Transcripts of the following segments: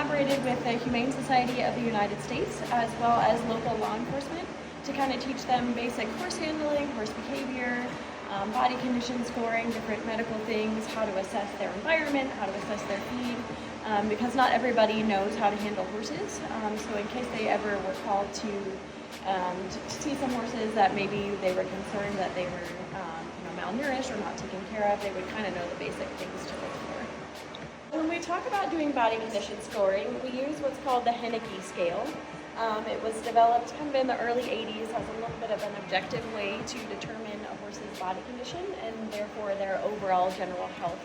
collaborated with the Humane Society of the United States as well as local law enforcement to kind of teach them basic horse handling, horse behavior, body condition scoring, different medical things, how to assess their environment, how to assess their feed, because not everybody knows how to handle horses. So in case they ever were called to see some horses that maybe they were concerned that they were malnourished or not taken care of, they would kind of know the basic things to look for. When we talk about doing body condition scoring, we use what's called the Henneke scale. It was developed kind of in the early 80s as a little bit of an objective way to determine a horse's body condition and therefore their overall general health.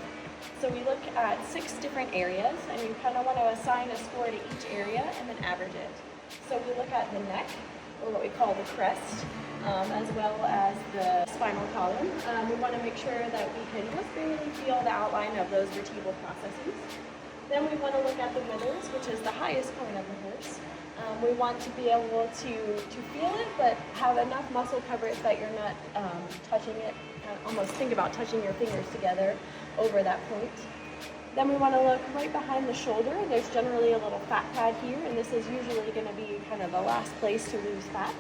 So we look at 6 different areas, and you kind of want to assign a score to each area and then average it. So we look at the neck, or what we call the crest, as well as the spinal column. We want to make sure that we can just barely feel the outline of those vertebral processes. Then we want to look at the withers, which is the highest point of the horse. We want to be able to feel it, but have enough muscle coverage that you're not touching it. Almost think about touching your fingers together over that point. Then we want to look right behind the shoulder. There's generally a little fat pad here, and this is usually going to be kind of the last place to lose fat.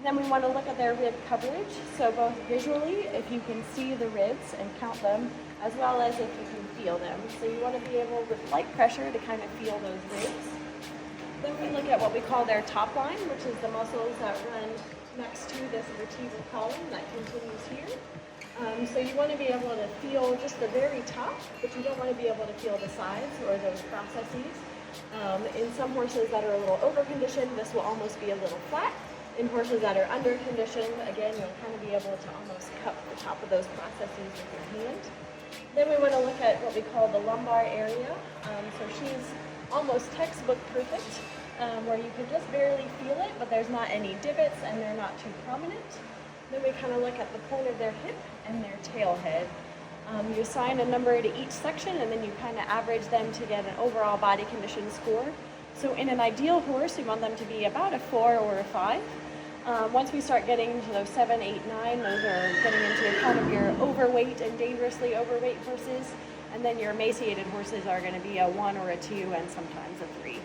Then we want to look at their rib coverage, so both visually, if you can see the ribs and count them, as well as if you can feel them. So you want to be able, with light pressure, to kind of feel those ribs. Then we look at what we call their top line, which is the muscles that run next to this vertebral column that continues here. So you want to be able to feel just the very top, but you don't want to be able to feel the sides or those processes. In some horses that are a little over-conditioned, this will almost be a little flat. In horses that are under-conditioned, again, you'll kind of be able to almost cup the top of those processes with your hand. Then we want to look at what we call the lumbar area. So she's almost textbook perfect, where you can just barely feel it, but there's not any divots and they're not too prominent. Then we kind of look at the point of their hip and their tail head. You assign a number to each section and then you kind of average them to get an overall body condition score. So in an ideal horse, we want them to be about a 4 or a 5. Once we start getting into those 7, 8, 9, those are getting into kind of your overweight and dangerously overweight horses. And then your emaciated horses are going to be a 1 or a 2 and sometimes a 3.